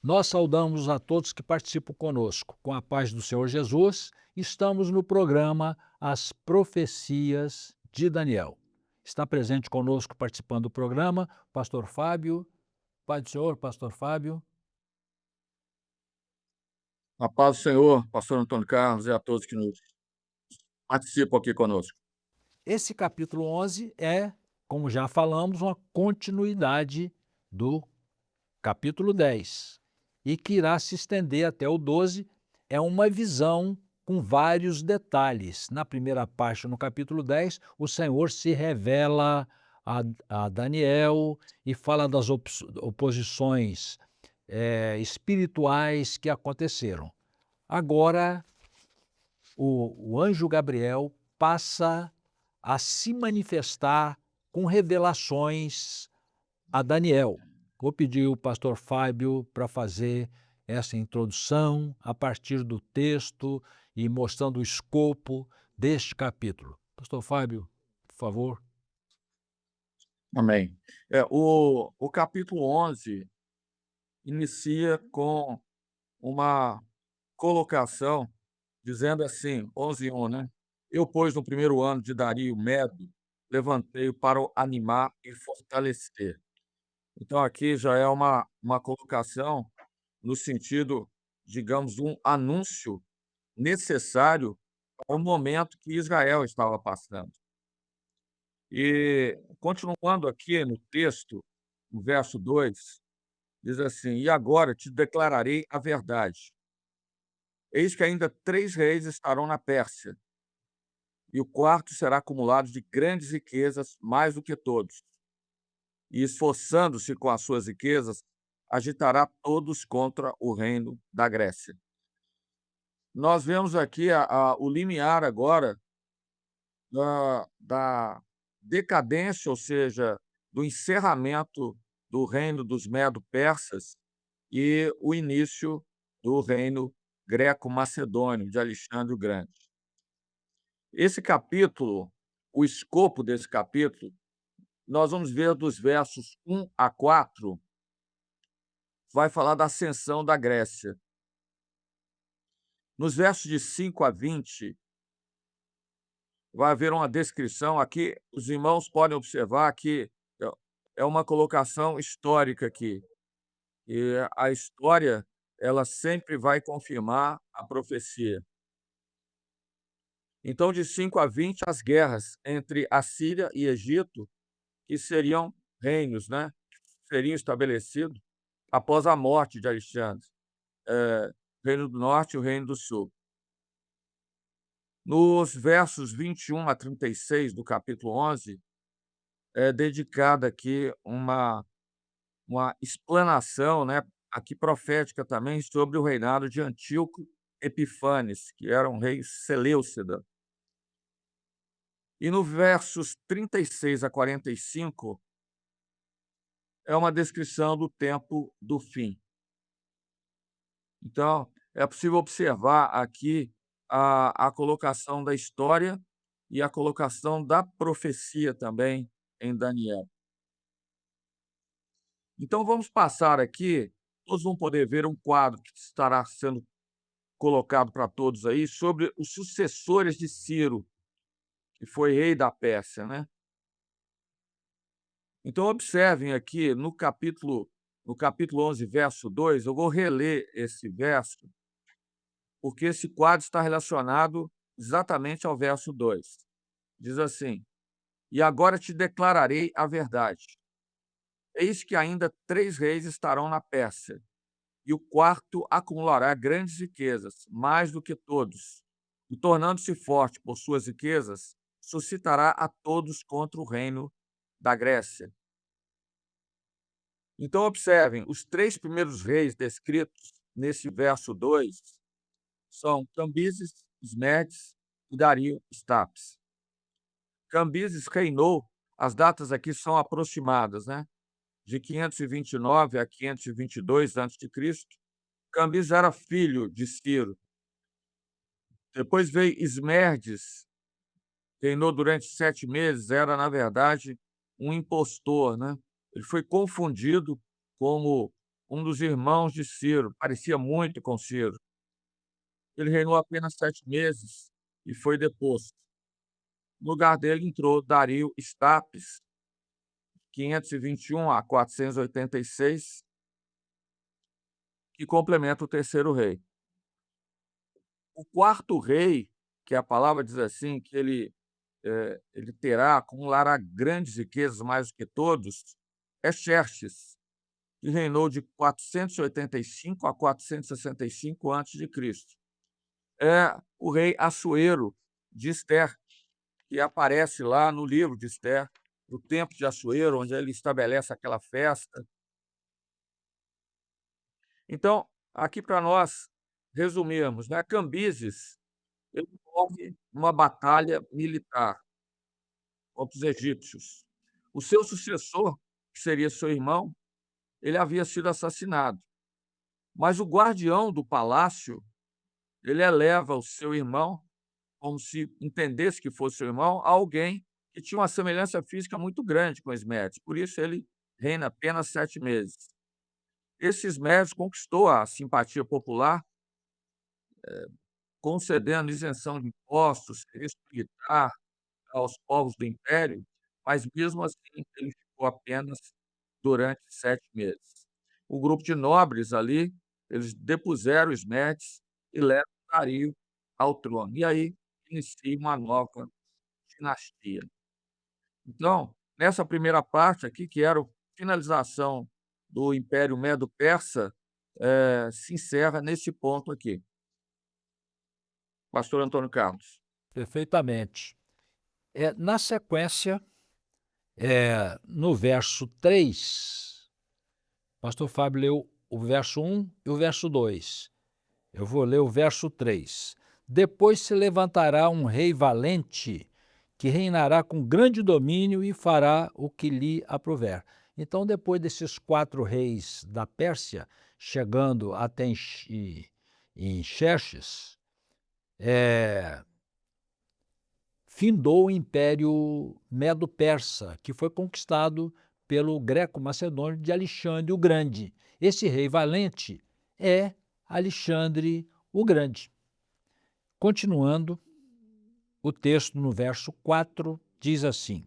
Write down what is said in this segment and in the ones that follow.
Nós saudamos a todos que participam conosco. Com a paz do Senhor Jesus, estamos no programa As Profecias de Daniel. Está presente conosco, participando do programa, pastor Fábio. Pai do Senhor, pastor Fábio. A paz do Senhor, pastor Antônio Carlos, e a todos que nos participam aqui conosco. Esse capítulo 11 é, como já falamos, uma continuidade do capítulo 10 e que irá se estender até o 12. É uma visão com vários detalhes. Na primeira parte, no capítulo 10, o Senhor se revela a Daniel e fala das oposições espirituais que aconteceram. Agora, o anjo Gabriel passa a se manifestar com revelações a Daniel. Vou pedir o pastor Fábio para fazer essa introdução a partir do texto e mostrando o escopo deste capítulo. Pastor Fábio, por favor. Amém. O capítulo 11 inicia com uma colocação dizendo assim, 11:1, né? Eu, pois, no primeiro ano de Dario Medo, levantei-o para o animar e fortalecer. Então, aqui já é uma colocação no sentido, digamos, de um anúncio necessário ao momento que Israel estava passando. E, continuando aqui no texto, no verso 2, diz assim: E agora te declararei a verdade. Eis que ainda 3 reis estarão na Pérsia, e o quarto será acumulado de grandes riquezas, mais do que todos. E, esforçando-se com as suas riquezas, agitará todos contra o reino da Grécia. Nós vemos aqui o limiar agora da decadência, ou seja, do encerramento do reino dos Medo-Persas e o início do reino greco-macedônio de Alexandre o Grande. Esse capítulo, o escopo desse capítulo, nós vamos ver dos versos 1 a 4, vai falar da ascensão da Grécia. Nos versos de 5 a 20, vai haver uma descrição aqui, os irmãos podem observar que é uma colocação histórica aqui. E a história, ela sempre vai confirmar a profecia. Então, de 5 a 20, as guerras entre Assíria e Egito, que seriam reinos, né, seriam estabelecidos após a morte de Alexandre, o Reino do Norte e o Reino do Sul. Nos versos 21 a 36 do capítulo 11, é dedicada aqui uma explanação, né, aqui profética também, sobre o reinado de Antíoco Epifanes, que era um rei seleucida. E no versos 36 a 45, é uma descrição do tempo do fim. Então, é possível observar aqui a colocação da história e a colocação da profecia também em Daniel. Então, vamos passar aqui, todos vão poder ver um quadro que estará sendo colocado para todos aí, sobre os sucessores de Ciro, que foi rei da Pérsia, né? Então, observem aqui no capítulo 11, verso 2, eu vou reler esse verso, porque esse quadro está relacionado exatamente ao verso 2. Diz assim: E agora te declararei a verdade. Eis que ainda 3 reis estarão na Pérsia, e o quarto acumulará grandes riquezas, mais do que todos, e tornando-se forte por suas riquezas, suscitará a todos contra o reino da Grécia. Então, observem, os 3 primeiros reis descritos nesse verso 2 são Cambises, Esmedes e Dario Estapes. Cambises reinou, as datas aqui são aproximadas, né? De 529 a 522 a.C., Cambises era filho de Ciro. Depois veio Esmerdes, reinou durante 7 meses, era, na verdade, um impostor, né. Ele foi confundido como um dos irmãos de Ciro, parecia muito com Ciro. Ele reinou apenas 7 meses e foi deposto. No lugar dele entrou Dario Estapes, 521 a 486, que complementa o terceiro rei. O quarto rei, que a palavra diz assim, que ele terá, acumulará grandes riquezas mais do que todos, é Xerxes, que reinou de 485 a 465 a.C. É o rei Assuero de Ester, que aparece lá no livro de Ester, no templo de Assuero, onde ele estabelece aquela festa. Então, aqui para nós resumirmos, né, Cambises, ele morre numa batalha militar contra os egípcios. O seu sucessor, que seria seu irmão, ele havia sido assassinado, mas o guardião do palácio, ele eleva o seu irmão, como se entendesse que fosse seu irmão, a alguém que tinha uma semelhança física muito grande com Esmédes, por isso ele reina apenas 7 meses. Esse Esmédes conquistou a simpatia popular, concedendo isenção de impostos, serviço militar aos povos do império, mas mesmo assim ele ficou apenas durante 7 meses. O grupo de nobres ali, eles depuseram os Médici e levam Dario ao trono. E aí inicia uma nova dinastia. Então, nessa primeira parte aqui, que era a finalização do Império Medo-Persa, se encerra nesse ponto aqui. Pastor Antônio Carlos. Perfeitamente. Na sequência, no verso 3, pastor Fábio leu o verso 1 e o verso 2. Eu vou ler o verso 3. Depois se levantará um rei valente, que reinará com grande domínio e fará o que lhe aprouver. Então, depois desses 4 reis da Pérsia, chegando até em Xerxes, findou o Império Medo-Persa, que foi conquistado pelo greco-macedônio de Alexandre o Grande. Esse rei valente é Alexandre o Grande. Continuando, o texto no verso 4 diz assim: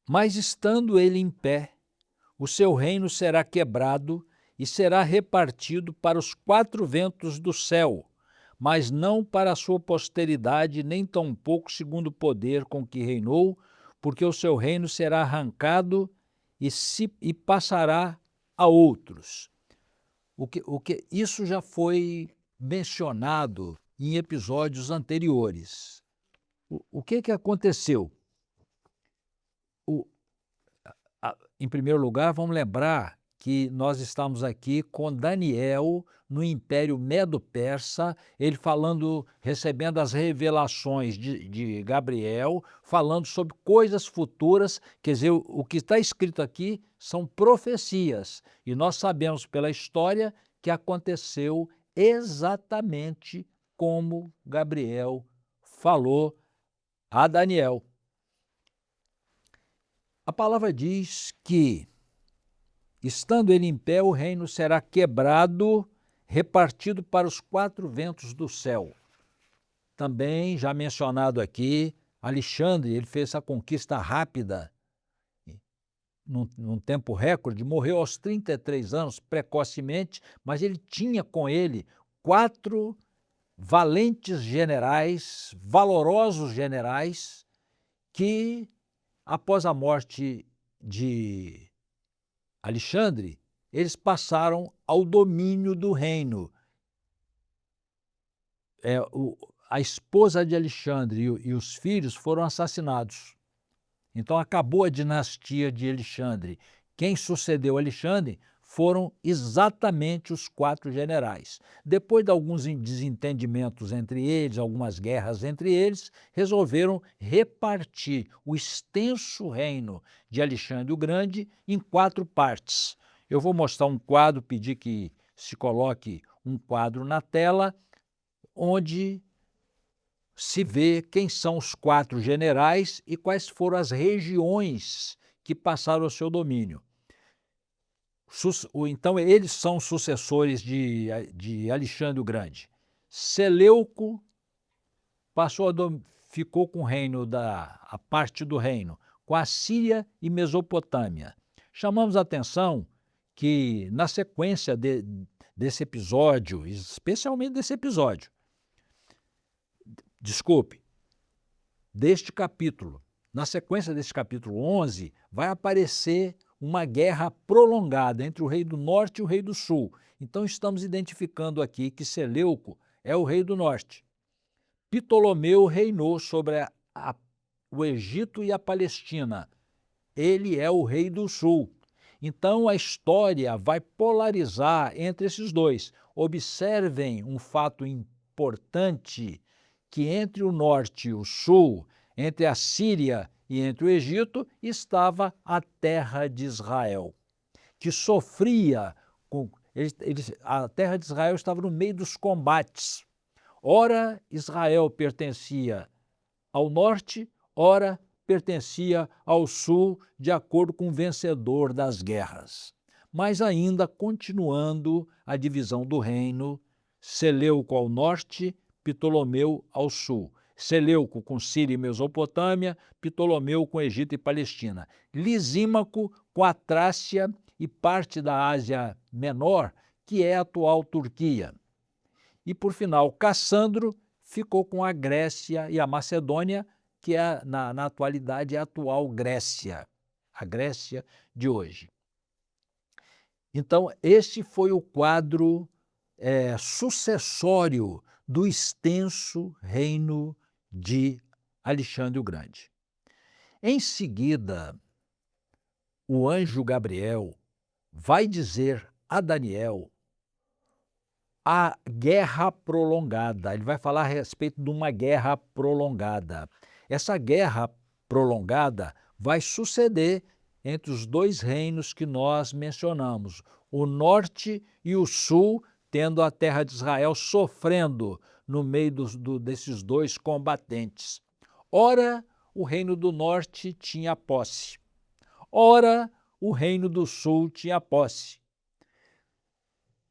Mas estando ele em pé, o seu reino será quebrado e será repartido para os 4 ventos do céu, mas não para a sua posteridade, nem tampouco segundo o poder com que reinou, porque o seu reino será arrancado e passará a outros. Isso já foi mencionado em episódios anteriores. O que aconteceu? Em primeiro lugar, vamos lembrar que nós estamos aqui com Daniel no Império Medo-Persa, ele falando, recebendo as revelações de Gabriel, falando sobre coisas futuras, quer dizer, o que está escrito aqui são profecias, e nós sabemos pela história que aconteceu exatamente como Gabriel falou a Daniel. A palavra diz que, estando ele em pé, o reino será quebrado, repartido para os 4 ventos do céu. Também, já mencionado aqui, Alexandre, ele fez essa conquista rápida, num tempo recorde, morreu aos 33 anos, precocemente, mas ele tinha com ele 4 valentes generais, valorosos generais, que, após a morte de Alexandre, eles passaram ao domínio do reino. A esposa de Alexandre e os filhos foram assassinados. Então acabou a dinastia de Alexandre. Quem sucedeu Alexandre foram exatamente os 4 generais. Depois de alguns desentendimentos entre eles, algumas guerras entre eles, resolveram repartir o extenso reino de Alexandre o Grande em 4 partes. Eu vou mostrar um quadro, pedir que se coloque um quadro na tela, onde se vê quem são os 4 generais e quais foram as regiões que passaram ao seu domínio. Então eles são sucessores de Alexandre o Grande. Seleuco passou ficou com o reino a parte do reino, com a Síria e Mesopotâmia. Chamamos a atenção que, na sequência desse episódio, especialmente desse episódio, desculpe, deste capítulo, na sequência deste capítulo 11, vai aparecer uma guerra prolongada entre o rei do norte e o rei do sul. Então estamos identificando aqui que Seleuco é o rei do norte. Ptolomeu reinou sobre o Egito e a Palestina. Ele é o rei do sul. Então a história vai polarizar entre esses dois. Observem um fato importante, que entre o norte e o sul, entre a Síria e entre o Egito, estava a terra de Israel, que sofria com... a terra de Israel estava no meio dos combates. Ora, Israel pertencia ao norte, ora, pertencia ao sul, de acordo com o vencedor das guerras. Mas ainda continuando a divisão do reino, Seleuco ao norte, Ptolomeu ao sul. Seleuco com Síria e Mesopotâmia, Ptolomeu com Egito e Palestina. Lisímaco com a Trácia e parte da Ásia Menor, que é a atual Turquia. E, por final, Cassandro ficou com a Grécia e a Macedônia, que na atualidade é a atual Grécia, a Grécia de hoje. Então, este foi o quadro sucessório do extenso reino de Alexandre o Grande. Em seguida, o anjo Gabriel vai dizer a Daniel a guerra prolongada. Ele vai falar a respeito de uma guerra prolongada. Essa guerra prolongada vai suceder entre os dois reinos que nós mencionamos, o norte e o sul, tendo a terra de Israel sofrendo no meio desses dois combatentes. Ora, o reino do norte tinha posse. Ora, o reino do sul tinha posse.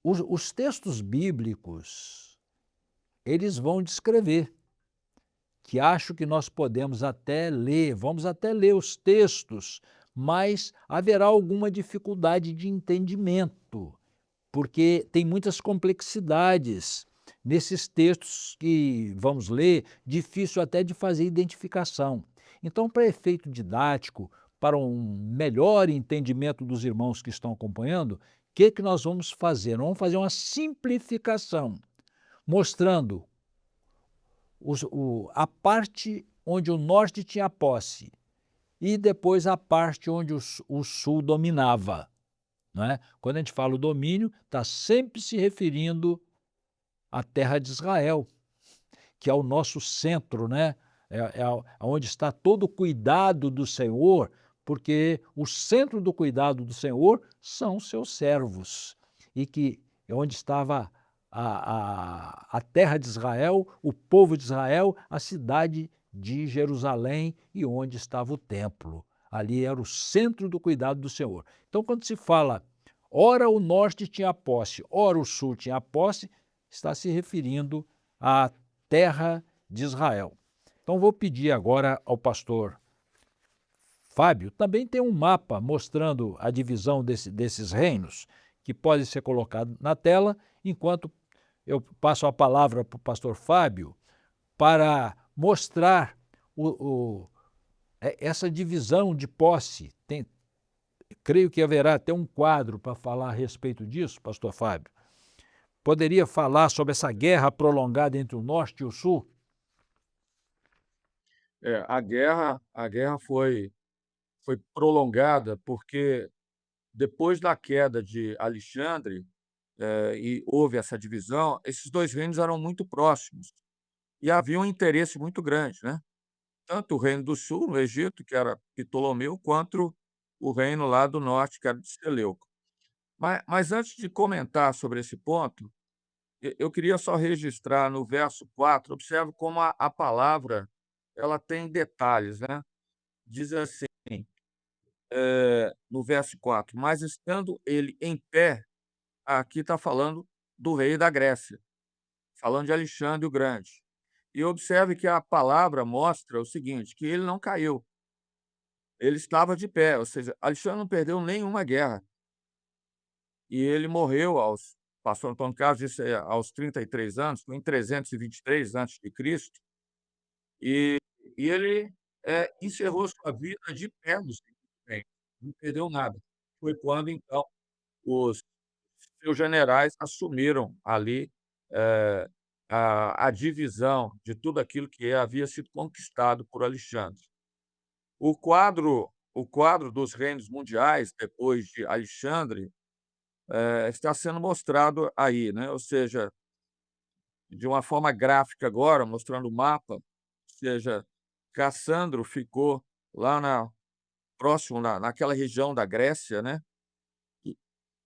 Os textos bíblicos, eles vão descrever, que acho que nós podemos até ler, vamos até ler os textos, mas haverá alguma dificuldade de entendimento, porque tem muitas complexidades nesses textos que vamos ler, difícil até de fazer identificação. Então, para efeito didático, para um melhor entendimento dos irmãos que estão acompanhando, o que nós vamos fazer? Nós vamos fazer uma simplificação, mostrando a parte onde o norte tinha posse e depois a parte onde o sul dominava. Não é? Quando a gente fala o domínio, está sempre se referindo à terra de Israel, que é o nosso centro, né? É onde está todo o cuidado do Senhor, porque o centro do cuidado do Senhor são os seus servos, e que onde estava a terra de Israel, o povo de Israel, a cidade de Jerusalém e onde estava o templo. Ali era o centro do cuidado do Senhor. Então, quando se fala, ora o norte tinha posse, ora o sul tinha posse, está se referindo à terra de Israel. Então, vou pedir agora ao pastor Fábio, também tem um mapa mostrando a divisão desses reinos, que pode ser colocado na tela, enquanto eu passo a palavra para o pastor Fábio para mostrar essa divisão de posse. Creio que haverá até um quadro para falar a respeito disso, pastor Fábio. Poderia falar sobre essa guerra prolongada entre o norte e o sul? A guerra foi prolongada porque depois da queda de Alexandre, e houve essa divisão, esses dois reinos eram muito próximos e havia um interesse muito grande, né? Tanto o reino do sul, no Egito, que era Ptolomeu, quanto o reino lá do norte, que era de Seleuco. Mas antes de comentar sobre esse ponto, eu queria só registrar no verso 4. Observe como a palavra ela tem detalhes, né. Diz assim, no verso 4: "Mas estando ele em pé", aqui está falando do rei da Grécia, falando de Alexandre o Grande. E observe que a palavra mostra o seguinte, que ele não caiu, ele estava de pé, ou seja, Alexandre não perdeu nenhuma guerra, e ele morreu aos pastor Antônio Carlos disse, aos 33 anos, foi em 323 antes de Cristo, e ele, encerrou sua vida de pé no centro do reino, não perdeu nada. Foi quando então os seus generais assumiram ali, eh, a divisão de tudo aquilo que havia sido conquistado por Alexandre. O quadro dos reinos mundiais, depois de Alexandre, está sendo mostrado aí, né, ou seja, de uma forma gráfica agora, mostrando o mapa, ou seja, Cassandro ficou lá próximo naquela região da Grécia, né, e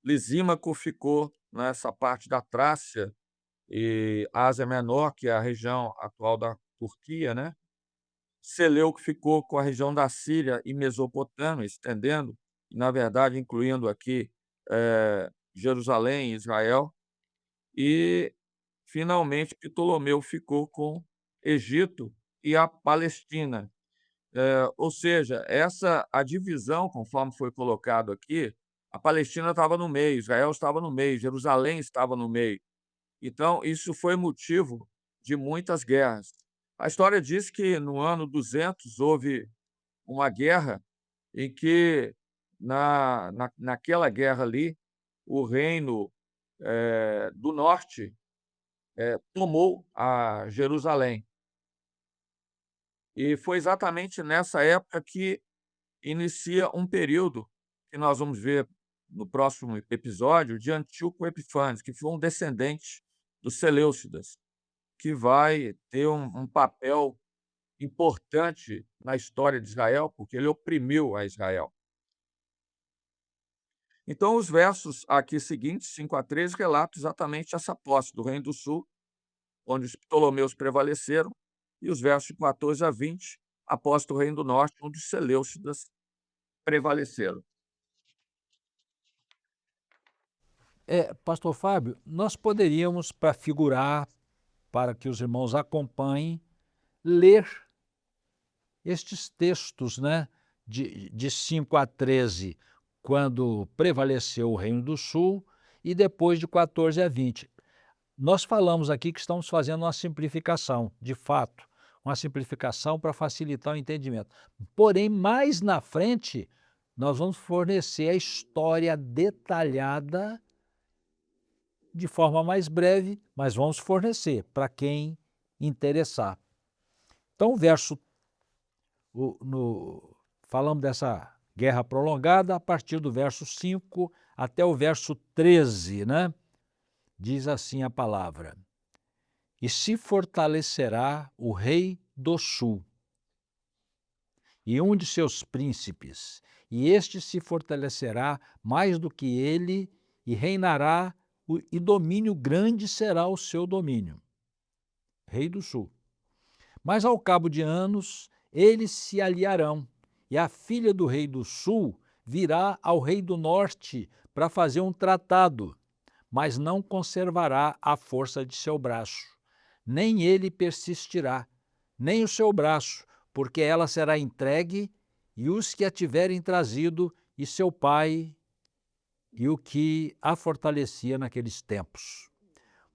Lisímaco ficou nessa parte da Trácia e Ásia Menor, que é a região atual da Turquia, né. Seleuco ficou com a região da Síria e Mesopotâmia, estendendo, e na verdade incluindo aqui, Jerusalém e Israel, e finalmente Ptolomeu ficou com Egito e a Palestina. Ou seja, a divisão, conforme foi colocado aqui, a Palestina estava no meio, Israel estava no meio, Jerusalém estava no meio. Então, isso foi motivo de muitas guerras. A história diz que no ano 200 houve uma guerra em que, naquela guerra ali, o reino do norte tomou a Jerusalém. E foi exatamente nessa época que inicia um período que nós vamos ver no próximo episódio de Antíoco Epifânes, que foi um descendente dos Seleucidas, que vai ter um papel importante na história de Israel, porque ele oprimiu a Israel. Então, os versos aqui seguintes, 5 a 13, relatam exatamente essa posse do Reino do Sul, onde os Ptolomeus prevaleceram, e os versos de 14 a 20, a posse do Reino do Norte, onde os Seleucidas prevaleceram. Pastor Fábio, nós poderíamos, para figurar, para que os irmãos acompanhem, ler estes textos, né, de 5 a 13, quando prevaleceu o Reino do Sul, e depois de 14 a 20. Nós falamos aqui que estamos fazendo uma simplificação, de fato, uma simplificação para facilitar o entendimento. Porém, mais na frente, nós vamos fornecer a história detalhada de forma mais breve, mas vamos fornecer para quem interessar. Então, falamos dessa guerra prolongada a partir do verso 5 até o verso 13, né? Diz assim a palavra: "E se fortalecerá o rei do sul, e um de seus príncipes, e este se fortalecerá mais do que ele, e reinará, e domínio grande será o seu domínio." Rei do sul. "Mas ao cabo de anos, eles se aliarão, e a filha do rei do sul virá ao rei do norte para fazer um tratado, mas não conservará a força de seu braço, nem ele persistirá, nem o seu braço, porque ela será entregue, e os que a tiverem trazido, e seu pai, e o que a fortalecia naqueles tempos.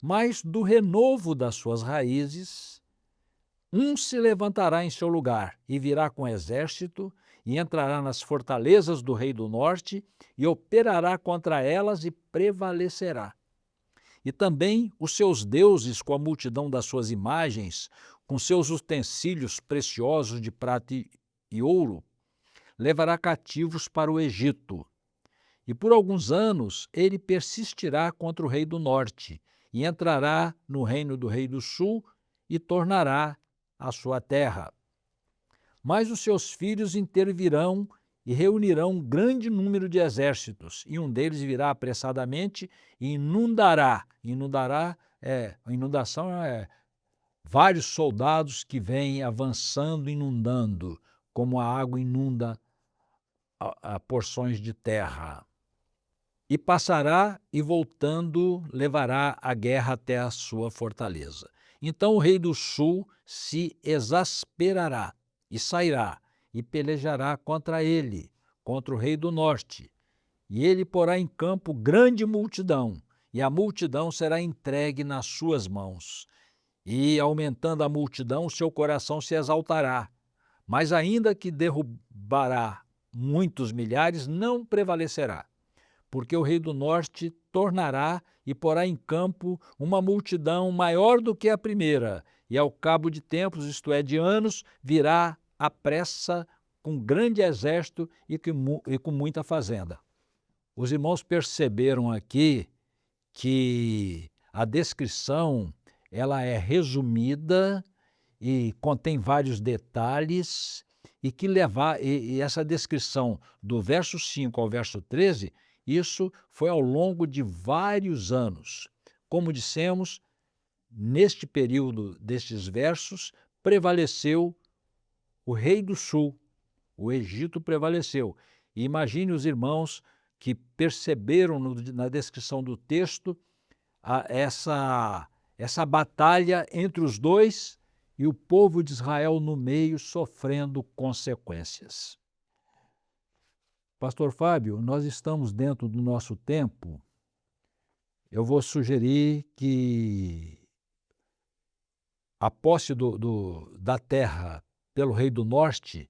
Mas do renovo das suas raízes, um se levantará em seu lugar, e virá com exército, e entrará nas fortalezas do rei do norte, e operará contra elas e prevalecerá. E também os seus deuses, com a multidão das suas imagens, com seus utensílios preciosos de prata e ouro, levará cativos para o Egito. E por alguns anos ele persistirá contra o rei do norte, e entrará no reino do rei do sul, e tornará a sua terra. Mas os seus filhos intervirão e reunirão um grande número de exércitos, e um deles virá apressadamente e inundará. Inundação é vários soldados que vêm avançando, inundando, como a água inunda a porções de terra. E passará e, voltando, levará a guerra até a sua fortaleza. Então o rei do sul se exasperará e sairá e pelejará contra ele, contra o rei do norte. E ele porá em campo grande multidão, e a multidão será entregue nas suas mãos. E, aumentando a multidão, seu coração se exaltará. Mas ainda que derrubará muitos milhares, não prevalecerá, porque o rei do norte tornará e porá em campo uma multidão maior do que a primeira, e ao cabo de tempos, isto é, de anos, virá à pressa com grande exército e com muita fazenda. Os irmãos perceberam aqui que a descrição ela é resumida e contém vários detalhes, e essa descrição do verso 5 ao verso 13, isso foi ao longo de vários anos. Como dissemos, neste período destes versos, prevaleceu o rei do sul, o Egito prevaleceu. E imagine os irmãos que perceberam na descrição do texto essa batalha entre os dois e o povo de Israel no meio sofrendo consequências. Pastor Fábio, nós estamos dentro do nosso tempo. Eu vou sugerir que a posse da terra pelo rei do norte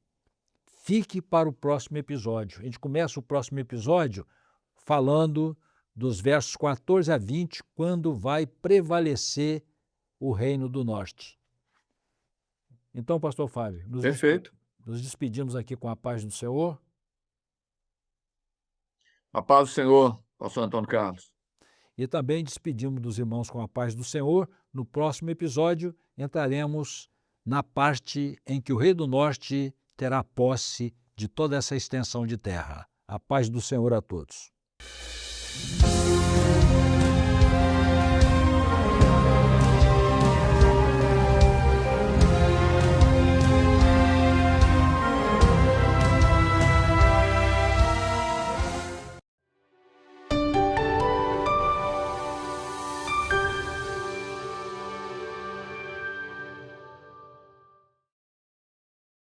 fique para o próximo episódio. A gente começa o próximo episódio falando dos versos 14 a 20, quando vai prevalecer o reino do norte. Então, pastor Fábio, Perfeito. Nos despedimos aqui com a paz do Senhor. A paz do Senhor, pastor Antônio Carlos. E também despedimos dos irmãos com a paz do Senhor. No próximo episódio, entraremos na parte em que o rei do norte terá posse de toda essa extensão de terra. A paz do Senhor a todos.